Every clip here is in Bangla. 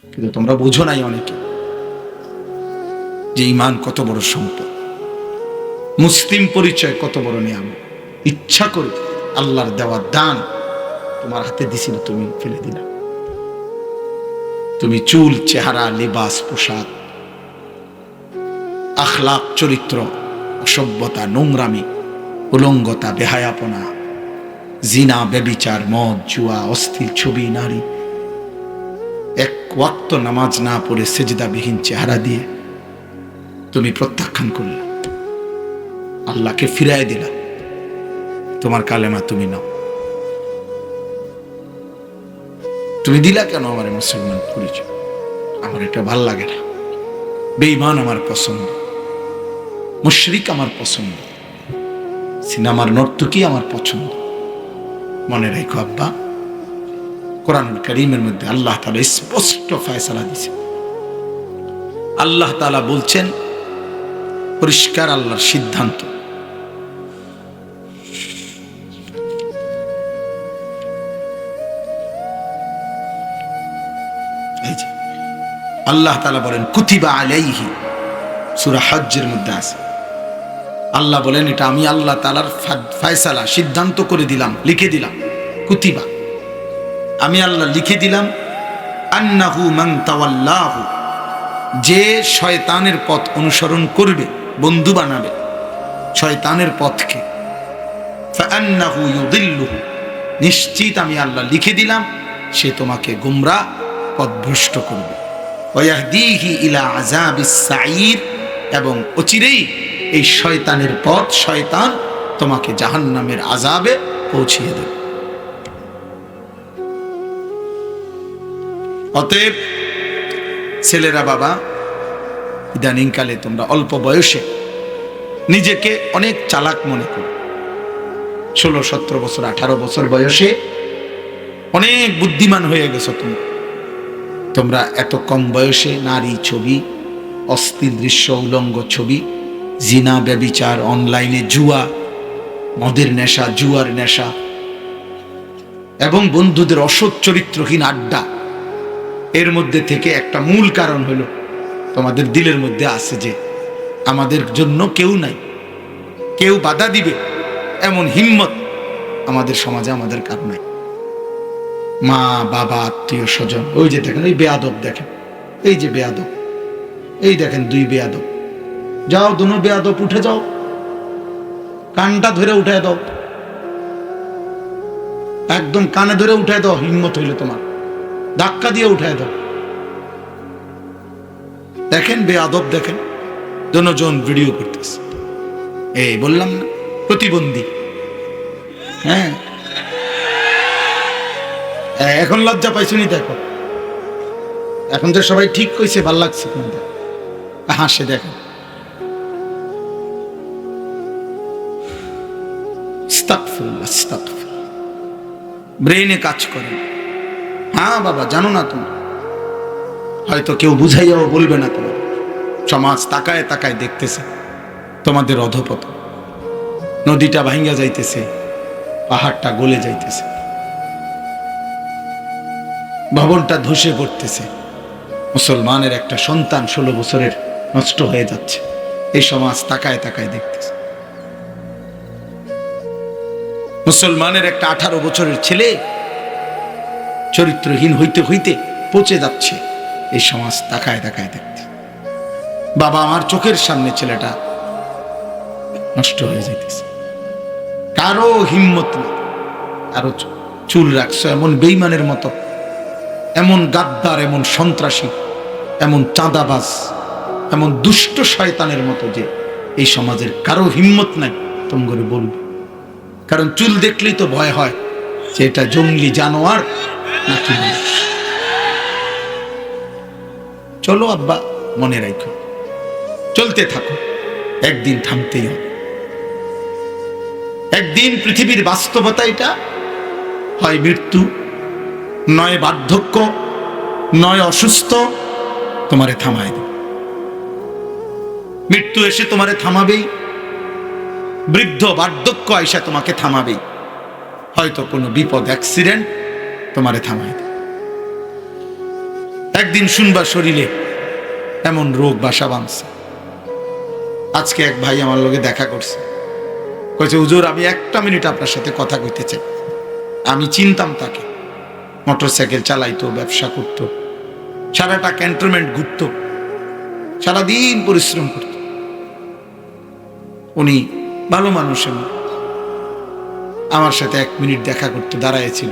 কিন্তু তোমরা বুঝো নাই অনেকে যে ঈমান কত বড় সম্পদ, মুসলিম পরিচয় কত বড় নিয়ামত। ইচ্ছা করে আল্লাহর দেওয়া দান তোমার হাতে দিছিল, তুমি ফেলে দিলা। তুমি চুল, চেহারা, লিবাস, পোশাক, আখলাক, চরিত্র, অসভ্যতা, নোংরামি, উলঙ্গতা, বেহায়াপনা, জিনা, ব্যভিচার, মদ, জুয়া, অস্থির ছবি, নারী, এক ওয়াক্ত নামাজ না পড়ে সেজদাবিহীন চেহারা দিয়ে তুমি প্রত্যাখ্যান করলে, আল্লাহকে ফিরায় দিলা। তোমার কালেমা তুমি নাও। তুমি দিলা কেন আমার মুসলমান পরিচয়? আমার এটা ভাল লাগে না। বেঈমান আমার পছন্দ, মুশরিক আমার পছন্দ, সিনেমার নর্তকী আমার পছন্দ। মনে রেখো আব্বা, কোরআনুল কারীমের মধ্যে আল্লাহ তাআলা স্পষ্ট ফয়সালা দিয়েছেন। আল্লাহ তাআলা বলছেন, পরিষ্কার আল্লাহর সিদ্ধান্ত, এই যে আল্লাহ তাআলা বলেন কুতিবা আলাইহি, সূরা হজ্জের মধ্যে আছে। আল্লাহ বলেন এটা আমি আল্লাহ তাআলার ফয়সালা, সিদ্ধান্ত করে দিলাম, লিখে দিলাম। কুতিবা, আমি আল্লাহ লিখে দিলাম, আন্নাহু মান তাওয়াল্লাহু, যে শয়তানের পথ অনুসরণ করবে, বন্ধু বানাবে শয়তানের পথকে, ফাআন্নাহু ইউদিল্লুহু, নিশ্চিত আমি আল্লাহ লিখে দিলাম সে তোমাকে গোমরাহ, পথভ্রষ্ট করবে। ওয়াহদিহি ইলা আযাবিস সাঈর, এবং অচিরেই এই শয়তানের পথ, শয়তান তোমাকে জাহান্নামের আযাবে পৌঁছিয়ে দেবে। অতএব ছেলেরা, বাবা, ইদানিংকালে তোমরা অল্প বয়সে নিজেকে অনেক চালাক মনে করো। 16, 17 বছর, 18 বছর বয়সে অনেক বুদ্ধিমান হয়ে গেছো তোমরা এত কম বয়সে নারী ছবি, অশ্লীল দৃশ্য, উলঙ্গ ছবি, জিনা, ব্যভিচার, অনলাইনে জুয়া, মদের নেশা, জুয়ার নেশা, এবং বন্ধুদের অসৎ চরিত্রহীন আড্ডা, এর মধ্যে থেকে একটা মূল কারণ হলো তোমাদের দিলের মধ্যে আছে যে আমাদের জন্য কেউ নাই, কেউ বাধা দিবে এমন হিম্মত আমাদের সমাজে আমাদের কারণ নাই। মা, বাবা, আত্মীয় স্বজন, ওই যে দেখেন ওই বেয়াদব, দেখেন এই যে বেয়াদব, এই দেখেন 2 বেয়াদব, যাও দুনো বেয়াদব উঠে যাও, কানটা ধরে উঠায় দাও, একদম কানে ধরে উঠায় দাও, হিম্মত হইলে তোমার ধাক্কা দিয়ে উঠায় দাও। দেখেন বেয়াদব, দেখেন দুজন ভিডিও করতেছে, এই বললাম না প্রতিবন্ধী। হ্যাঁ, এখন লজ্জা পাইছুনি? দেখো এখন যে সবাই ঠিক কইছে, ভাল লাগছে, হাসে, দেখেন ব্রেইনে কাজ করে। হ্যাঁ বাবা, জানো না তুমি, হয়তো কেউ বুঝাইয়াও বলবে না, তোমার সমাজ তাকায় তাকায় দেখতেছে তোমাদের অধঃপতন। নদীটা ভাঙ্গা যাইতেছে, পাহাড়টা গলে যাইতেছে, ভবনটা ধসে পড়তেছে, মুসলমানের একটা সন্তান 16 বছরের নষ্ট হয়ে যাচ্ছে, এই সমাজ তাকায় তাকায় দেখতেছে। মুসলমানের একটা 18 বছরের ছেলে চরিত্রহীন হইতে হইতে পচে যাচ্ছে, এই সমাজ তাকায় তাকায় দেখতে। বাবা, আমার চোখের সামনে ছেলেটা নষ্ট হয়ে যাইতেছে, কারো হিম্মত নেই, কারো চুল রাখছো এমন বেঈমানের মতো, এমন গাদ্দার, এমন সন্ত্রাসী, এমন চাঁদাবাজ, এমন দুষ্ট শয়তানের মতো যে এই সমাজের কারো হিম্মত নাই তোমরা বলবে। কারণ চুল দেখলেই তো ভয় হয় যে এটা জঙ্গলি জানোয়ার নাকি। চলো আব্বা, মনে রাখো, চলতে থাকো, একদিন থামতেই হবে। একদিন পৃথিবীর বাস্তবতা এটা, হয় মৃত্যু, নয় বার্ধক্য, নয় অসুস্থ, তোমারে থামায় দেবে। মৃত্যু এসে তোমারে থামাবেই, বৃদ্ধ বার্ধক্য আইসা তোমাকে থামাবেই, হয়তো কোনো বিপদ, অ্যাক্সিডেন্ট তোমারে থামায় দেবে। একদিন শুনবা শরীরে এমন রোগ বাসা বাঁধছে। আজকে এক ভাই আমার লগে দেখা করছে, কইছে হুজুর আমি একটা মিনিট আপনার সাথে কথা কইতে চাই। আমি চিনতাম তাকে, মোটরসাইকেল চালাইতো, ব্যবসা করত, সারাটা ক্যান্টনমেন্ট ঘুরত, সারাদিন পরিশ্রম করত। উনি ভালো মানুষ, আমার সাথে 1 মিনিট দেখা করতে দাঁড়াইছিল।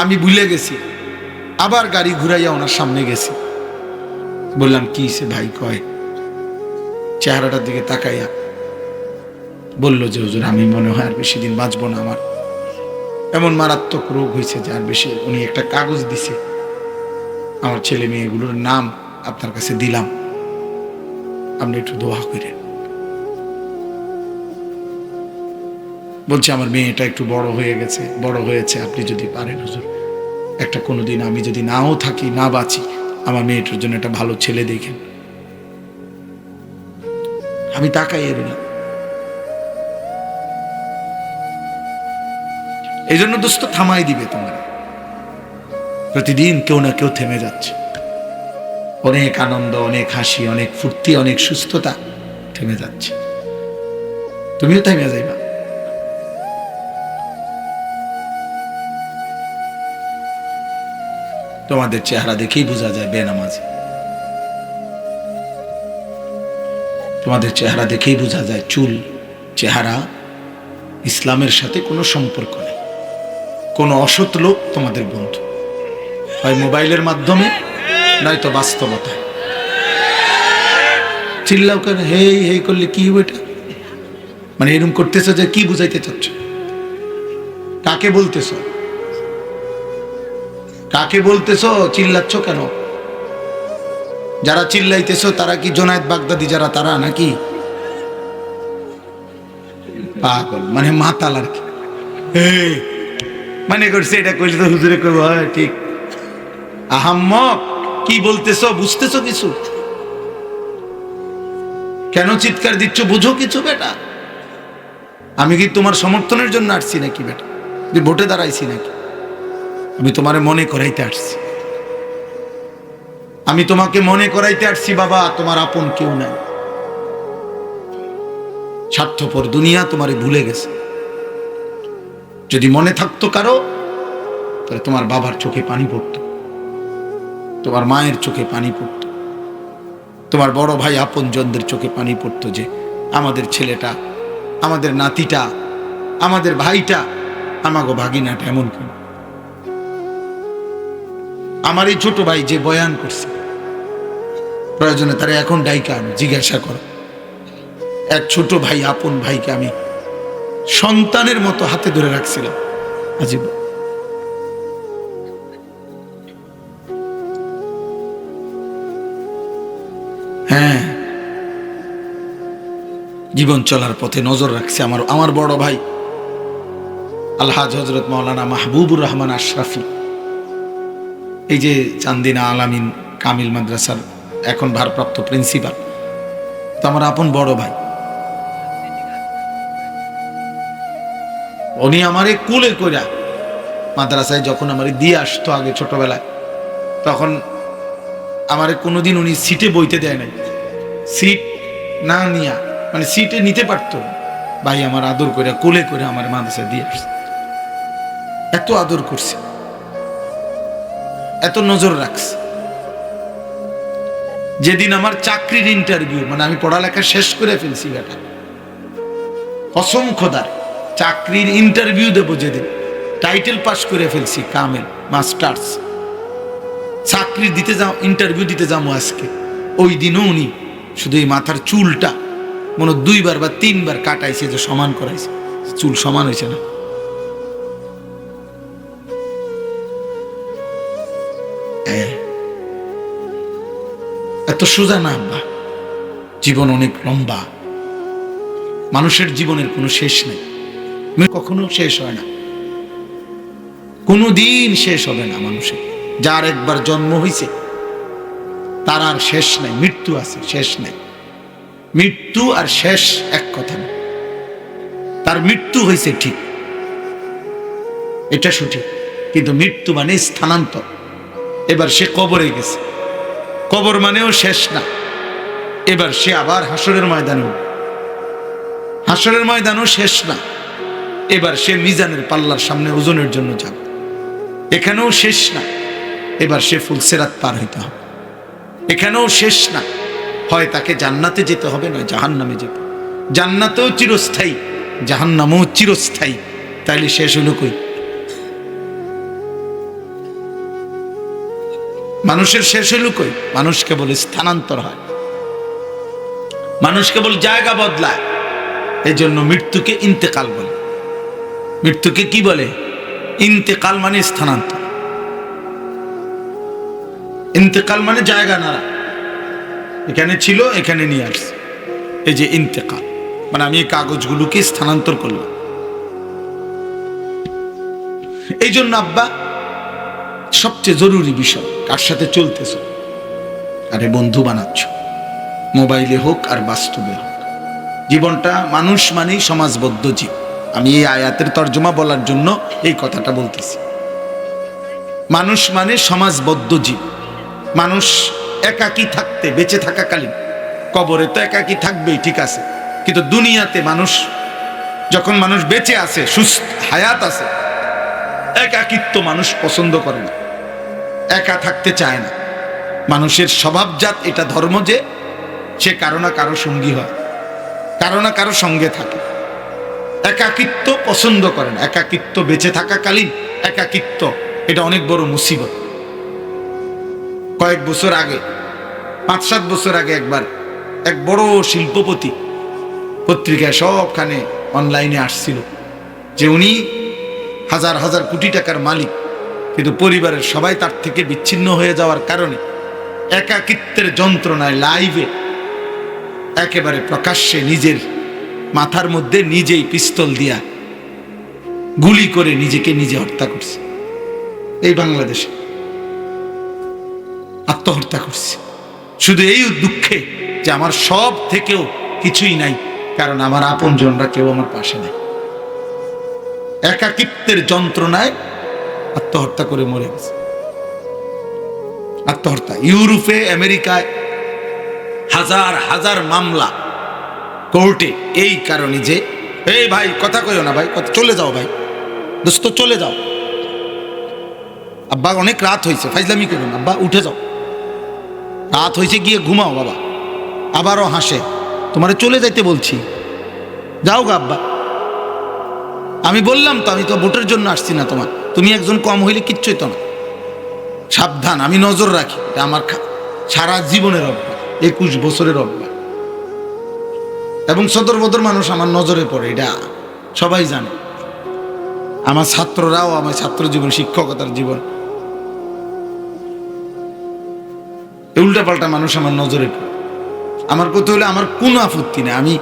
আমি ভুলে গেছি, আবার গাড়ি ঘুরাইয়া ওনার সামনে গেছি। বললাম কি সে ভাই? কয় চেহারাটার দিকে তাকাইয়া বলল যে হুজুর আমি মনে হয় আর বেশি দিন বাঁচবো না, আমার এমন মারাত্মক রোগ হয়েছে যে আর বেশি। উনি একটা কাগজ দিছে, আমার ছেলে মেয়েগুলোর নাম আপনার কাছে দিলাম, আপনি একটু দোয়া করেন। বলছে আমার মেয়েটা একটু বড় হয়েছে, আপনি যদি পারেন হুজুর একটা কোনোদিন আমি যদি নাও থাকি, না বাঁচি, আমার মেয়েটার জন্য একটা ভালো ছেলে দেখেন। আমি তাকাই রইলাম। এই জন্য দোস্ত থামাই দিবে তোমার, প্রতিদিন কেউ না কেউ থেমে যাচ্ছে। অনেক আনন্দ, অনেক হাসি, অনেক ফুর্তি, অনেক সুস্থতা থেমে যাচ্ছে। তুমিও থেমে যাইবা। তোমাদের চেহারা দেখেই বোঝা যায় বেনামাজি, তোমাদের চেহারা দেখেই বোঝা যায় চুল, চেহারা ইসলামের সাথে কোনো সম্পর্ক নেই। কোনো অসৎ লোক তোমাদের বন্ধু, হয় মোবাইলের মাধ্যমে নয়তো বাস্তবতায়। চিল্লাও কেন? হেই হেই করলে কি ওইটা মানে এরকম করতেছ যে কি বুঝাইতে চাচ্ছ? কাকে বলতেছ? কাকে বলতেছ? চিল্লাচ্ছ কেন? যারা চিল্লাইতেছ তারা কি জোনায়েদ বাগদাদি যারা, তারা নাকি পাগল মানে মাতাল আর কি? মানে করছে এটা কইলে তো হুজুরে কইব হ্যাঁ ঠিক। আহাম্মক কি বলতেছ? বুঝতেছ কিছু? কেন চিৎকার দিচ্ছ? বুঝো কিছু বেটা? আমি কি তোমার সমর্থনের জন্য আসছি নাকি বেটা? ভোটে দাঁড়াইছি নাকি? আমি তোমারে মনে করাইতে আসছি। আমি তোমাকে মনে করাইতে আসছি বাবা তোমার আপন কেউ নাই। স্বার্থপর দুনিয়া তোমারে ভুলে গেছে। যদি মনে থাকতো কারো, তাহলে তোমার বাবার চোখে পানি পড়তো, তোমার মায়ের চোখে পানি পড়তো, তোমার বড় ভাই আপন জনদের চোখে পানি পড়তো যে আমাদের ছেলেটা, আমাদের নাতিটা, আমাদের ভাইটা, আমাগো ভাগিনাটা এমন কেন? আমার এই ছোট ভাই যে বয়ান করছে, প্রয়োজনে তারা এখন ডাইকা আমি জিজ্ঞাসা করো। এক ছোট ভাই, আপন ভাইকে আমি সন্তানের মতো হাতে ধরে রাখছিলাম। আজীব হ্যাঁ, জীবন চলার পথে নজর রাখছে আমার বড় ভাই আলহাজ হযরত মাওলানা মাহবুবুর রহমান আশরাফি, এই যে চান্দিনা আলামিন কামিল মাদ্রাসার এখন ভারপ্রাপ্ত প্রিন্সিপাল, তো আমার আপন বড় ভাই। উনি আমারে কুলে কইরা মাদ্রাসায় যখন আমারে দিয়ে আসতো আগে ছোটবেলায়, তখন আমারে কোনোদিন উনি সিটে বইতে দেয় নাই। সিট না নিয়া মানে সিটে নিতে পারতো ভাই, আমার আদর করে কোলে করে আমার মাদ্রাসায় দিয়ে আসছে। এত আদর করছে, এত নজর রাখছে। যেদিন আমার চাকরির ইন্টারভিউ, মানে আমি পড়ালেখা শেষ করে ফেলছি বেটা, কসম খোদার, চাকরির ইন্টারভিউ দেবো যেদিন, টাইটেল পাস করে ফেলছি কামেল মাস্টার্স, চাকরি দিতে যাও, ইন্টারভিউ দিতে যাবো আজকে, ওই দিনও উনি শুধু এই মাথার চুলটা মনে 2বার বা 3বার কাটাইছে, যে সমান করাইছে, চুল সমান হয়েছে না। এত সোজা না আব্বা, জীবন অনেক লম্বা, মানুষের জীবনের কোনো শেষ নেই, কখনো শেষ হয় না, কোনোদিন শেষ হবে না মানুষের। যার একবার জন্ম হয়েছে তার আর শেষ নাই, মৃত্যু আছে, শেষ নাই। মৃত্যু আর শেষ এক কথা না। তার মৃত্যু হয়েছে ঠিক, এটা সঠিক, কিন্তু মৃত্যু মানে স্থানান্তর। এবার সে কবরে গেছে, কবর মানেও শেষ না, এবার সে আবার হাসরের ময়দানে, হাসরের ময়দানও শেষ না, এবার সে মিজানের পাল্লার সামনে ওজনের জন্য যাবে, এখানেও শেষ না, এবার সে ফুলসিরাত পার হইতে হবে, এখানেও শেষ না, হয় তাকে জান্নাতে যেতে হবে নয় জাহান্নামে যেতে, জান্নাতেও চিরস্থায়ী জাহান্নামেও চিরস্থায়ী, তাইলে শেষ হলো কই? মানুষের শেষ হলো কই? মানুষ কেবল স্থানান্তর হয়, মানুষ কেবল জায়গা বদলায়, এই জন্য মৃত্যুকে ইন্তেকাল বলে। মৃত্যুকে কি বলে? ইন্তেকাল মানে স্থানান্তর, ইন্তেকাল মানে জায়গা নাড়া, এখানে ছিল এখানে নিয়ে আসছে, এই যে ইন্তেকাল মানে আমি এই কাগজগুলোকে স্থানান্তর করলাম। এই জন্য আব্বা সবচেয়ে জরুরি বিষয়, কার সাথে চলতেছ, আরে বন্ধু বানাচ্ছ, মোবাইলে হোক আর বাস্তবে হোক। জীবনটা, মানুষ মানেই সমাজবদ্ধ জীব। আমি এই আয়াতের তর্জমা বলার জন্য এই কথাটা বলতেছি। মানুষ মানে সমাজবদ্ধ জীব। মানুষ একাকী থাকতে, বেঁচে থাকাকালীন, কবরে তো একাকী থাকবেই, ঠিক আছে, কিন্তু দুনিয়াতে মানুষ যখন মানুষ বেঁচে আছে, সুস্থ হায়াত আছে, একাকিত্ব মানুষ পছন্দ করে না, একা থাকতে চায় না। মানুষের স্বভাবজাত এটা ধর্ম যে সে কারো না কারো সঙ্গী হয়, কারো না কারো সঙ্গে থাকে, একাকিত্ব পছন্দ করে না। একাকিত্ব, বেঁচে থাকাকালীন একাকিত্ব, এটা অনেক বড় মুসিবত। কয়েক বছর আগে, 5-7 বছর আগে একবার এক বড় শিল্পপতি পত্রিকায় সবখানে অনলাইনে আসছিল যে উনি হাজার হাজার কোটি টাকার মালিক, কিন্তু পরিবারের সবাই তার থেকে বিচ্ছিন্ন হয়ে যাওয়ার কারণে একাকিত্বের যন্ত্রণায় লাইভে একেবারে প্রকাশ্যে নিজের মাথার মধ্যে নিজেই পিস্তল দিয়া গুলি করে নিজেকে নিজে হত্যা করছে। এই বাংলাদেশে আত্মহত্যা করছে, শুধু এই দুঃখে যে আমার সব থেকেও কিছুই নাই, কারণ আমার আপনজনরা কেউ আমার পাশে নাই। একাকিত্বের যন্ত্রণায় আত্মহত্যা করে মরে গেছে। আত্মহত্যা। ইউরোপে, আমেরিকায় হাজার হাজার মামলা কোর্টে, এই কারণে যে এই ভাই কথা কইও না ভাই, চলে যাও ভাই, দোস্ত চলে যাও, আব্বা অনেক রাত হয়েছে, ফাইজলামি করো না, আব্বা উঠে যাও, রাত হয়েছে, গিয়ে ঘুমাও বাবা। আবারও হাসে, তোমারে চলে যাইতে বলছি, যাও গা আব্বা। আমি বললাম তো, আমি তো ভোটের জন্য আসছি না তোমার, তুমি একজন কম হইলে কিচ্ছুই তো না। সাবধান, আমি নজর রাখি, এটা আমার সারা জীবনের অভ্যাস, 21 বছরের অভ্যাস, এবং সদর বদর মানুষ আমার নজরে পড়ে, এটা সবাই জানে। আমার ছাত্ররাও, আমার ছাত্র জীবন, শিক্ষকতার জীবন, উল্টাপাল্টা মানুষ আমার নজরে পড়ে। আমার কথা হলে আমার কোনো আপত্তি নেই, আমি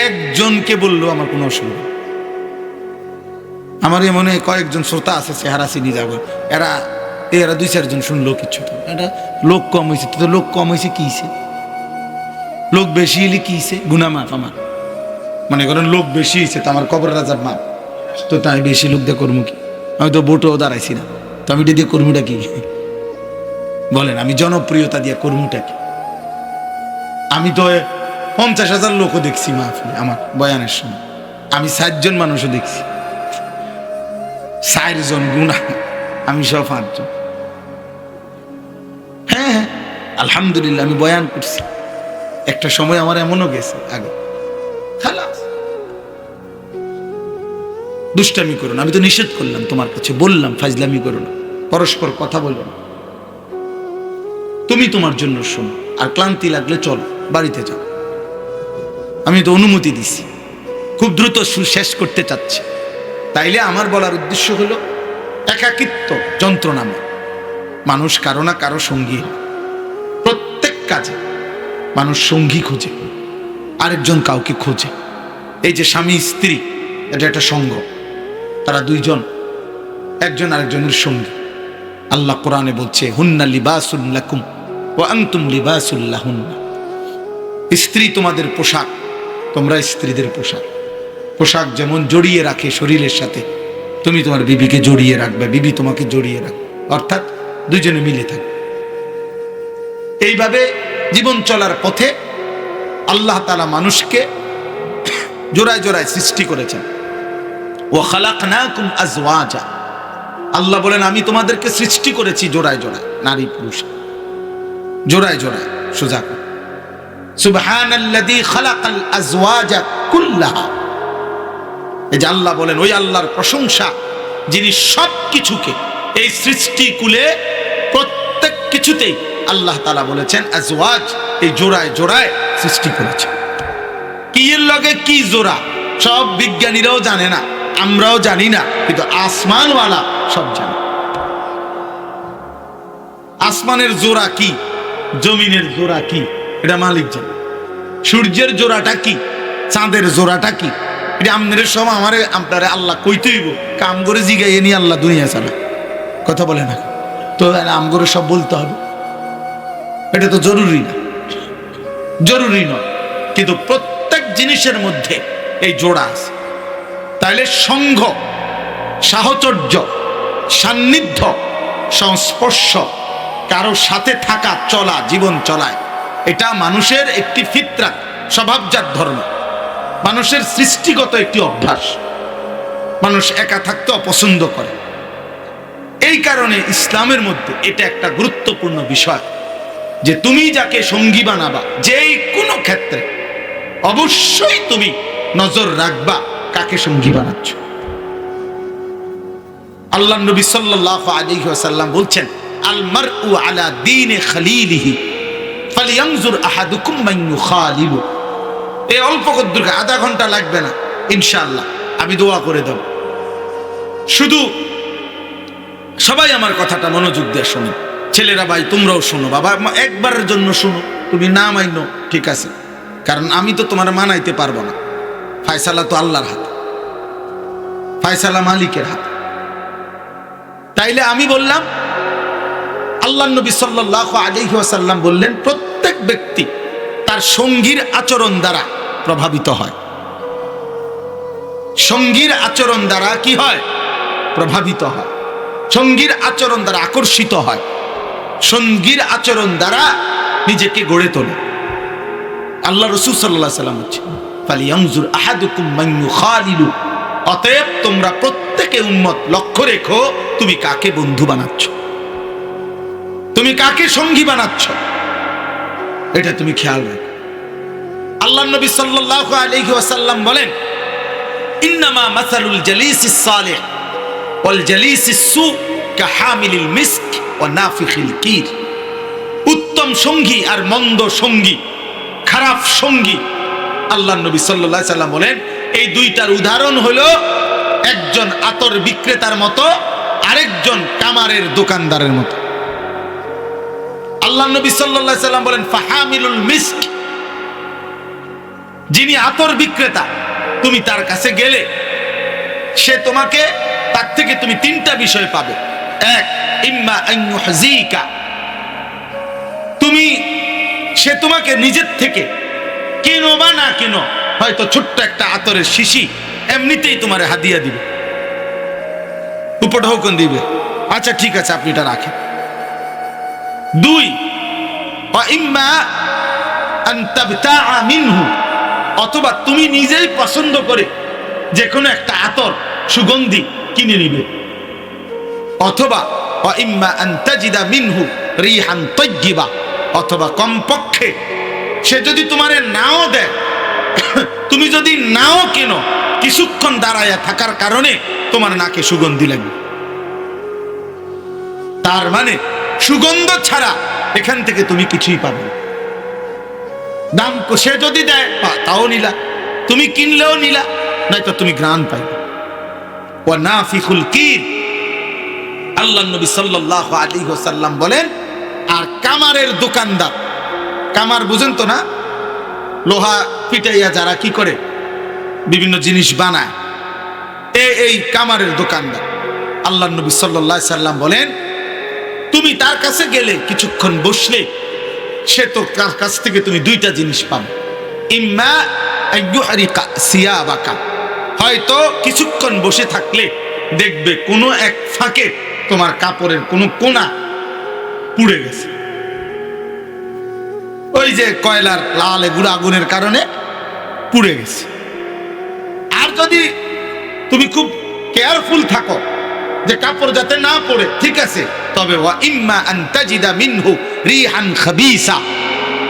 একজনকে বললেও আমার কোনো অসুবিধা। আমার মনে কয়েকজন শ্রোতা আছে, চেহারা চিনি যাবো, এরা 2-4 জন শুনলো কিচ্ছু, তো এটা লোক কম হয়েছে, তো লোক কম হয়েছে কি হয়েছে, লোক বেশি হলে কি হয়েছে, গুনা মাফ। আমার মনে করেন লোক বেশি হয়েছে তো আমার কবর রাজার মাপ, তো তাই বেশি লোক দিয়ে করবো কি? আমি তো ভোটও দাঁড়াইছি না, তো আমি এটা দিয়ে কর্মীটা কি বলেন? আমি জনপ্রিয়তা দিয়ে কর্মীটা কি? আমি তো 50,000 লোকও দেখছি মাহফিলে আমার বয়ানের সময়, আমি 7 জন মানুষও দেখছি, 4 জন গুণা, আমি সব 5 জন। হ্যাঁ, আলহামদুলিল্লাহ আমি বয়ান করছি। একটা সময় আমার এমনও গেছে আগে, খালাস, দুষ্টামি করো না, আমি তো নিষেধ করলাম তোমার কাছে, বললাম ফাজলামি করো না, পরস্পর কথা বলো না, তুমি তোমার জন্য শোনো, আর ক্লান্তি লাগলে চলো বাড়িতে যাও। আমি তো অনুমতি দিছি, খুব দ্রুত শেষ করতে চাচ্ছি। তাইলে আমার বলার উদ্দেশ্য হলো, একাকিত্ব যন্ত্রণাময়, মানুষ কারো না কারো সঙ্গী হয়, প্রত্যেক কাজে মানুষ সঙ্গী খোঁজে, আরেকজন কাউকে খোঁজে। এই যে স্বামী স্ত্রী, এটা একটা সঙ্গ, তারা 2 জন, একজন আরেকজনের সঙ্গী। আল্লাহ কোরআনে বলছে, হুন্না লিবাসুল লাকুম ওয়া আনতুম লিবাসুল লাহুন্না। স্ত্রী তোমাদের পোশাক, তোমরা স্ত্রীদের পোশাক। পোশাক যেমন জড়িয়ে রাখে শরীরের সাথে, তুমি তোমার বিবিকে জড়িয়ে রাখবে, বিবি তোমাকে জড়িয়ে রাখবে, অর্থাৎ 2 জনে মিলে থাকবে। এইভাবে জীবন চলার পথে আল্লাহ তাআলা মানুষকে জোড়ায় জোড়ায় সৃষ্টি করেছেন। ওয়া খালাকনাকুম আজওয়াজা, আল্লাহ বলেন আমি তোমাদেরকে সৃষ্টি করেছি জোড়ায় জোড়ায়, নারী পুরুষ জোড়ায় জোড়ায়। সোজা সুবহানাল্লাযী খালাকাল আজওয়াজা কুল্লাহা, এই যে আল্লাহ বলেন ওই আল্লাহর প্রশংসা যিনি সব কিছুকে এই সৃষ্টি কুলে প্রত্যেক কিছুতেই আল্লাহ তাআলা বলেছেন আজওয়াজ, এই জোড়ায় জোড়ায় সৃষ্টি করেছে। কি এর লগে কি জোড়া সব বিজ্ঞানীরাও জানে না, আমরাও জানি না, কিন্তু আসমানওয়ালা সব জানে। আসমানের জোড়া কি, জমিনের জোড়া কি, এটা মালিক জানে। সূর্যের জোড়াটা কি, চাঁদের জোড়াটা কি, এটা আমাদের সব আপনারা আল্লাহ কইতে হইব, কাম করে জিগাইয়ে নিয়ে আল্লাহ দুনিয়া চালায়। কথা বলে না তো আম করে সব বলতে হবে, এটা তো জরুরি না, জরুরি নয়, কিন্তু প্রত্যেক জিনিসের মধ্যে এই জোড়া আছে। তাইলে সঙ্গ, সাহচর্য, সান্নিধ্য, সংস্পর্শ, কারো সাথে থাকা, চলা, জীবন চলায়, এটা মানুষের একটি ফিতরাত, স্বভাবজাত ধর্ম, মানুষের সৃষ্টিগত একটি অভ্যাস। মানুষ একা থাকতে অপছন্দ করে। এই কারণে ইসলামের মধ্যে এটা একটা গুরুত্বপূর্ণ বিষয় যে তুমি যাকে সঙ্গী বানাবা যেই কোনো ক্ষেত্রে অবশ্যই তুমি নজর রাখবা কাকে সঙ্গী বানাচ্ছ। আল্লাহ নবী সাল্লাল্লাহু আলাইহি ওয়াসাল্লাম বলছেন আল মারউ আলা দীনি খলিলিহি ফালইয়ানজুর আহাদুকুম মান ইউখালিলু। এই অল্প কদ্দুর আধা ঘন্টা লাগবে না ইনশাআল্লাহ, আমি দোয়া করে দেব। শুধু সবাই আমার কথাটা মনোযোগ দিয়ে শোনো, ছেলেরা ভাই তোমরাও শোনো, বাবা একবারের জন্য শোনো, তুমি না মাইনো ঠিক আছে, কারণ আমি তো তোমার মানাইতে পারবো না, ফায়সালা তো আল্লাহর হাতে, ফায়সালা মালিকের হাতে। তাইলে আমি বললাম আল্লাহ নবী সাল্লাল্লাহু আলাইহি ওয়াসাল্লাম বললেন প্রত্যেক ব্যক্তি তার সঙ্গীর আচরণ দ্বারা প্রভাবিত হয়। সঙ্গীর আচরণ দ্বারা কি হয়? প্রভাবিত হয়। সঙ্গীর আচরণ দ্বারা আকর্ষিত হয়। সঙ্গীর আচরণ দ্বারা নিজেকে গড়ে তোলে। আল্লাহ রাসূল সাল্লাল্লাহু আলাইহি ওয়াসাল্লাম বলেছেন ফালিয়ানজুর আহাদুকুম মান ইউখালিলু, অতএব তোমরা প্রত্যেকে উম্মত লক্ষ্য রেখো তুমি কাকে বন্ধু বানাচ্ছ, তুমি কাকে সঙ্গী বানাচ্ছ, এটা তুমি খেয়াল রাখো। আল্লাহ নবী সাল্লাল্লাহু আলাইহি ওয়াসাল্লাম বলেন ইন্নামা মাসালুল জালিসিস সালিহ ওয়াল জালিসিস সু কাহামিলিল মিস্ক ওয়া নাফিখিল কির। উত্তম সঙ্গী আর মন্দ সঙ্গী, খারাপ সঙ্গী, আল্লাহ নবী সাল্লাল্লাহু আলাইহি ওয়াসাল্লাম বলেন এই দুইটার উদাহরণ হলো একজন আতর বিক্রেতার মতো, আরেকজন কামারের দোকানদারের মতো। আল্লাহ নবী সাল্লাল্লাহু আলাইহি ওয়াসাল্লাম বলেন ফাহামিলুল মিস্ক, যিনি আতর বিক্রেতা, তুমি তার কাছে গেলে সে তোমাকে, তার থেকে তুমি তিনটা বিষয় পাবে। এক, ইম্মা আন ইউহযিকা, তুমি, সে তোমাকে নিজের থেকে কেনো বা না কেনো, হয়তো ছোট্ট একটা আতরের শিশি এমনিতেই তোমার হাদিয়া দিবে, উপঢৌকন দিবে, আচ্ছা ঠিক আছে আপনি এটা রাখেন। দুই, ওয়া ইম্মা আন তাবতাআ মিনহু, অথবা তুমি নিজেই পছন্দ করে যে কোনো একটা আতর সুগন্ধি কিনে নিবে। অথবা ওয়া ইম্মা আন তাজিদা মিনহু রিহান তাইয়্যিবা, অথবা কমপক্ষে সে যদি তোমারে নাও দেয়, তুমি যদি নাও কেনো, কিছুক্ষণ দাঁড়ায়া থাকার কারণে তোমার নাকে সুগন্ধি লাগবে। তার মানে সুগন্ধ ছাড়া এখান থেকে তুমি কিছুই পাবে না। দাম সে যদি দেয় তাও নিলা, তুমি কিনলেও নিলা, নয়তো তুমি ঘ্রাণ পাইবে। ওয়া নাফিখুল কির, আল্লাহ নবী সাল্লাল্লাহু আলাইহি ওয়াসাল্লাম বলেন আর কামারের দোকানদার, কামার বুঝেন তো না, লোহা পিটাইয়া যারা কি করে বিভিন্ন জিনিস বানায়, এই কামারের দোকানদার, আল্লাহ নবী সাল্লাল্লাহু আলাইহি ওয়াসাল্লাম বলেন তুমি তার কাছে গেলে কিছুক্ষণ বসলে সে তো তার কাছ থেকে তুমি দুইটা জিনিস পাবে। ইম্মা আইয়ুহরিকা সিয়াবাকা, হয়তো কিছুক্ষণ বসে থাকলে দেখবে কোনো এক ফাঁকে তোমার কাপড়ের কোনো কোনা পুড়ে গেছে, ওই যে কয়লার লাল এগুলো আগুনের কারণে পুড়ে গেছে। আর যদি তুমি খুব কেয়ারফুল থাকো যে কাপড় যাতে না পড়ে, ঠিক আছে, তবে ওয়া ইম্মা আন তাজিদা মিনহু রিহান খাবিসা,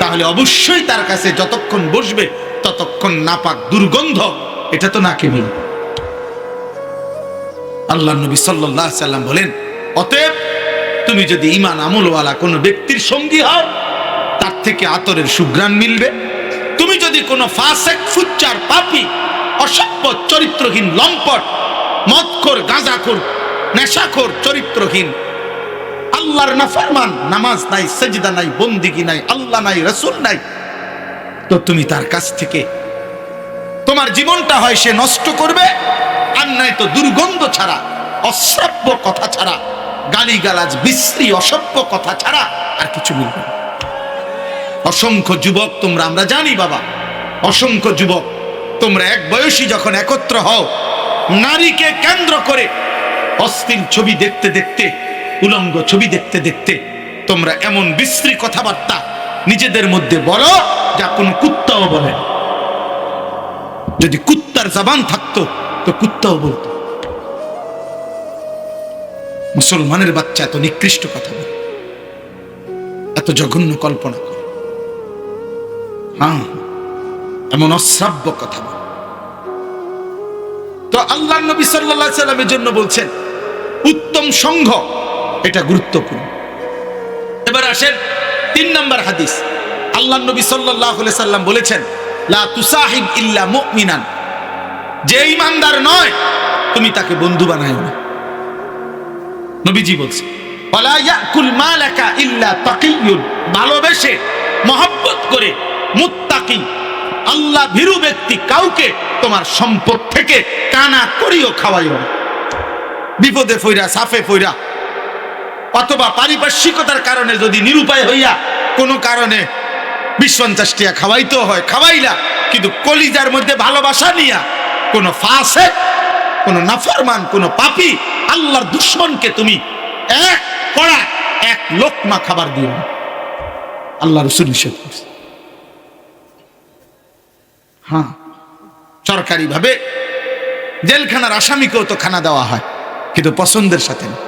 তাহলে অবশ্যই তার কাছে যতক্ষণ বসবে ততক্ষণ নাপাক দুর্গন্ধ এটা তো নাকে মিলবে। আল্লাহ নবী সাল্লাল্লাহু আলাইহি সাল্লাম বলেন, অতএব তুমি যদি ঈমান আমলওয়ালা কোনো ব্যক্তির সঙ্গী হও তার থেকে আতরের সুঘ্রাণ মিলবে। তুমি যদি কোনো ফাসিক, ফুচ্চার, পাপী, অসভ্য, চরিত্রহীন, লম্পট, মদখোর, গাঁজাখোর, নেশাখোর, চরিত্রহীন, আল্লাহর নাফরমান, নামাজ নাই, সেজদা নাই, বন্দিগি নাই, আল্লাহ নাই, রাসূল নাই, তো তুমি তার কাছ থেকে তোমার জীবনটা হয় সে নষ্ট করবে, আর নাই তো দুর্গন্ধ ছাড়া, অশ্রাব্য কথা ছাড়া, গালিগালাজ, বিশ্রী, অসভ্য কথা ছাড়া আর কিছু মিলবে না। অসংখ্য যুবক তোমরা, আমরা জানি বাবা, অসংখ্য যুবক তোমরা এক বয়সী যখন একত্র হও, নারীকে কেন্দ্র করে অশ্লীল ছবি দেখতে দেখতে, উলঙ্গ ছবি দেখতে দেখতে তোমরা এমন বিশ্রী কথাবার্তা নিজেদের মধ্যে বলো যা কোনো কুত্তাও বলে না। যদি কুত্তার জবান থাকতো তো কুত্তাও বলতো। মুসলমানের বাচ্চা এত নিকৃষ্ট কথা বলে, এত জঘন্য কল্পনা করে, হ্যাঁ, এমন অশ্রাব্য কথা বলে। তো আল্লাহ নবী সাল্লাল্লাহু আলাইহি সাল্লামের জন্য বলছেন উত্তম সংঘ এটা গুরুত্বপূর্ণ। এবার আসেন 3 নম্বর হাদিস। আল্লাহ নবী সাল্লাল্লাহু আলাইহি সাল্লাম বলেছেন, লা তুসাহিব ইল্লা মুমিনান, যে ঈমানদার নয় তুমি তাকে বন্ধু বানায়ো না। নবীজি বলছেন, ওয়ালা ইয়াকুল মালাকা ইল্লা তাকিয়ুন, ভালোবেসে মহব্বত করে মুত্তাকি, আল্লাহ ভীরু ব্যক্তি কাউকে তোমার সম্পদ থেকে কানা করিও খাওয়াইও না। বিপদে ফইরা, সাফে ফইরা, অথবা পারিপার্শ্বিকতার কারণে যদি নিরুপায় হইয়া কোনো কারণে 20-50 টাকা খাওয়াইতে হয়, খাওয়াইলা, কিন্তু কলিজার মধ্যে ভালোবাসা নিয়া কোনো ফাসিক, কোনো নাফরমান, কোনো পাপী, আল্লাহর দুশমনকে তুমি এক কড়া, এক লোকমা খাবার দিও না। আল্লাহ রাসূল নিষেধ করছে। হ্যাঁ, সরকারি ভাবে জেলখানার আসামিকেও তো খানা দেওয়া হয়, কিন্তু পছন্দের সাথে না।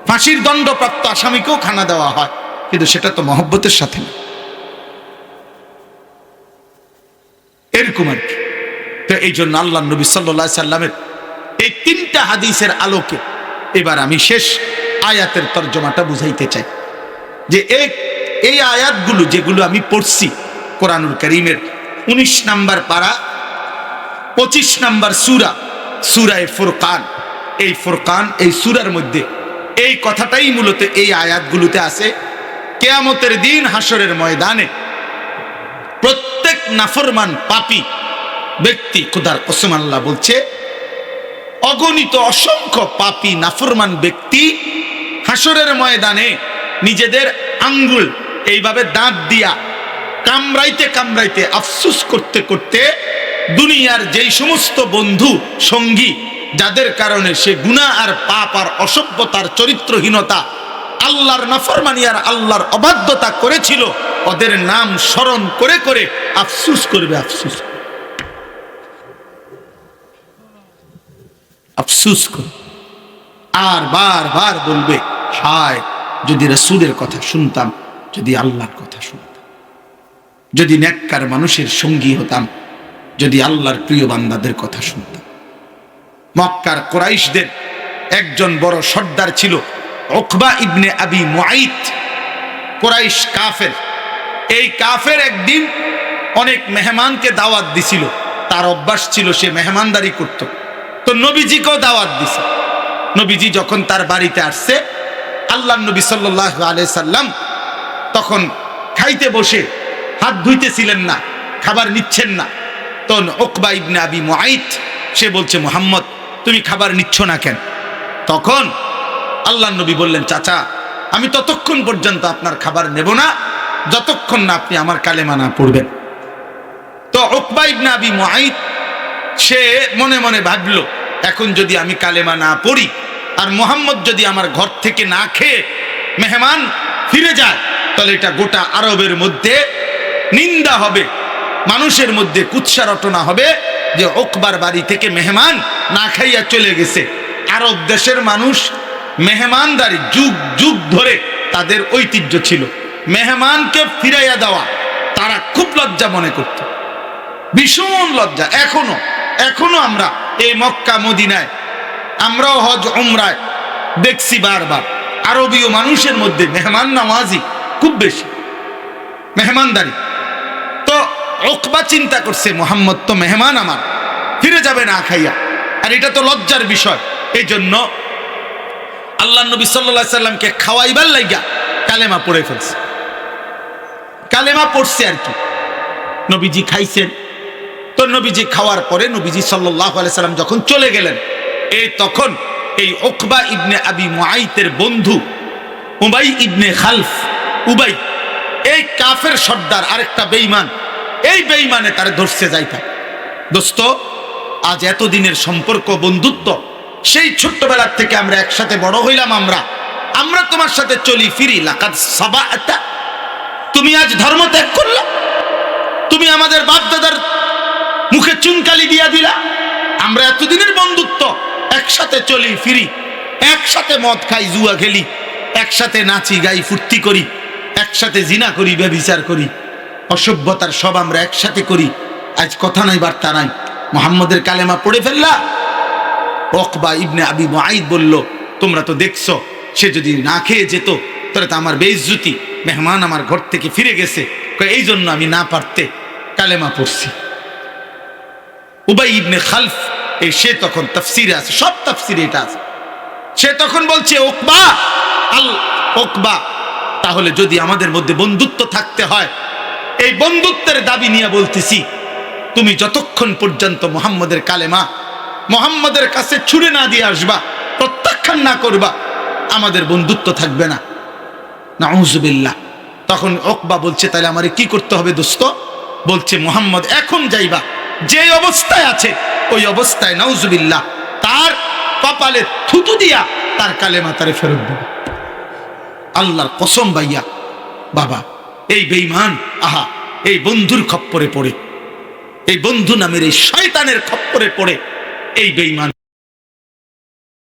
ফাঁসির দণ্ডপ্রাপ্ত আসামিকেও খানা দেওয়া হয়, কিন্তু সেটা তো মহব্বতের সাথে না। এরকম আর কি। তো এই জন্য আল্লাহ নবী সাল্লাল্লাহু আলাইহি সাল্লামের এই 3টা হাদিসের আলোকে এবার আমি শেষ আয়াতের তর্জমাটা বুঝাইতে চাই যে এই আয়াতগুলো যেগুলো আমি পড়ছি কোরআনুল কারীমের 19 নম্বর পারা, 25 নম্বর সূরা, সূরায়ে ফুরকান। এই ফুরকান, এই সূরার মধ্যে এই কথাটাই মূলত এই আয়াতগুলোতে আছে। কিয়ামতের দিন হাসরের ময়দানে প্রত্যেক নাফরমান পাপী ব্যক্তি, খোদার কসম আল্লাহ বলছে, অগণিত অসংখ্য পাপী নাফরমান ব্যক্তি হাসরের ময়দানে নিজেদের আঙ্গুল এইভাবে দাঁত দিয়া কামড়াইতে কামড়াইতে, আফসোস করতে করতে, দুনিয়ার যেই সমস্ত বন্ধু সঙ্গী যাদের কারণে সে গুনাহ আর পাপ আর অসভ্যতার, চরিত্রহীনতা, আল্লাহর নাফরমানি আর আল্লাহর অবাধ্যতা করেছিল, ওদের নাম স্মরণ করে করে আফসোস করবে, আফসোস আফসোস করবে, আর বারবার বলবে, হায় যদি রাসূলের কথা শুনতাম, যদি আল্লাহর কথা শুনতাম, যদি নেককার মানুষের সঙ্গী হতাম, যদি আল্লাহর প্রিয় বান্দাদের কথা শুনতাম। মক্কার কুরাইশদের একজন বড় সর্দার ছিল উকবা ইবনে আবি মুআইত, কুরাইশ কাফের। এই কাফের একদিন অনেক মেহমানকে দাওয়াত দিছিল, তার অভ্যাস ছিল সে মেহমানদারি করত। তো নবীজিকেও দাওয়াত দিছে। নবীজি যখন তার বাড়িতে আসছে, আল্লাহ নবী সাল্লাল্লাহু আলাইহি সাল্লাম তখন খাইতে বসে হাত ধুইতেছিলেন না, খাবার নিচ্ছেন না। তো উকবা ইবনে আবি মুআইত সে বলছে, মুহাম্মদ তুমি খাবার নিচ্ছ না কেন? তখন আল্লাহ নবী বললেন, চাচা আমি ততক্ষণ পর্যন্ত আপনার খাবার নেব না যতক্ষণ না আপনি আমার কালেমা না পড়বেন। তো উকবা ইবনে আবি মুআইত সে মনে মনে ভাবলো, এখন যদি আমি কালেমা না পড়ি আর মুহাম্মদ যদি আমার ঘর থেকে না খেয়ে মেহমান ফিরে যায়, তাহলে এটা গোটা আরবের মধ্যে নিন্দা হবে, মানুষের মধ্যে কুৎসা রটনা হবে যে উকবার বাড়ি থেকে মেহমান না খাইয়া চলে গেছে। আরব দেশের মানুষ মেহমানদারি যুগ যুগ ধরে তাদের ঐতিহ্য ছিল। মেহমানকে ফিরাইয়া দেওয়া তারা খুব লজ্জা মনে করত, ভীষণ লজ্জা। এখনো আমরা এই মক্কা মদিনায়, আমরাও হজ উমরায় দেখছি বারবার, আরবীয় মানুষের মধ্যে মেহমান নামাজি খুব বেশি, মেহমানদারি। তো উকবা চিন্তা করছে মুহাম্মদ তো মেহমান, আমার ফিরে যাবে না খাইয়া, আর এটা তো লজ্জার বিষয়। এই জন্য আল্লাহ নবী সাল্লাল্লাহু আলাইহি সাল্লামকে খাওয়াইবার লাইগা কালেমা পড়ে ফেলছে। কালেমা পড়ছে আর কি, নবীজি খাইছেন। তো নবীজি খাওয়ার পরে নবীজি সাল্লাল্লাহু আলাইহি সাল্লাম যখন চলে গেলেন, তখন এই উকবা ইবনে আবি মুআইতের বন্ধু উবাই ইবনে খালফ, উবাই এই কাফের সর্দার, আরেকটা বেঈমান, এই বেঈমানে তারে ধরছে যাইতা, দোস্ত আজ এতদিনের সম্পর্ক বন্ধুত্ব, সেই ছোট্টবেলার থেকে আমরা একসাথে বড় হইলাম, আমরা তোমার সাথে চলি ফিরি, লাকাদ সাবাআতা, তুমি আজ ধর্ম ত্যাগ করলা, তুমি আমাদের বাপ দাদার মুখে চুনকালি দিয়া দিলা। আমরা এতদিনের বন্ধুত্ব, একসাথে চলি ফিরি, একসাথে মদ খাই, জুয়া খেলি, একসাথে নাচি গাই, ফুর্তি করি, একসাথে জিনা করি, ব্যভিচার করি, অসভ্যতার সব আমরা একসাথে করি। আজ কথা নাই বার্তা নাই, মুহাম্মদের কালেমা পড়ে ফেললা। উকবা ইবনে আবি মুআইত বলল, তোমরা তো দেখছো, সে যদি না খেয়ে যেত তাহলে তো আমার বেইজ্জতি, মেহমান আমার ঘর থেকে ফিরে গেছে, এই জন্য আমি না পারতে কালেমা পড়ছি। উবাই ইবনে খালফ, সে তখন তাফসিরে আছে, সব তাফসিরে এটা আছে, সে তখন বলছে উকবা, তাহলে যদি আমাদের মধ্যে বন্ধুত্ব থাকতে হয়, এই বন্ধুত্বের দাবি নিয়ে বলতেছি, তুমি যতক্ষণ পর্যন্ত মুহাম্মদের কালেমা মুহাম্মদের কাছে ছুড়ে না দিয়ে আসবা, প্রত্যাখ্যান না করবা, আমাদের বন্ধুত্ব থাকবে না। নাউজুবিল্লাহ। তখন উকবা বলছে, তাহলে আমারে কি করতে হবে দোস্ত? বলছে, মুহাম্মদ এখন যাইবা, যে অবস্থায় আছে ওই অবস্থায় নাউজুবিল্লাহ তার কপালে থুতু দিয়া তার কালেমা তারে ফেরত দেবে। আল্লাহর কসম ভাইয়া বাবা, এই বেঈমান, আহা, এই বন্ধুর খপ্পরে পড়ে, এই বন্ধু নামের এই শয়তানের খপ্পরে পড়ে এই বেঈমান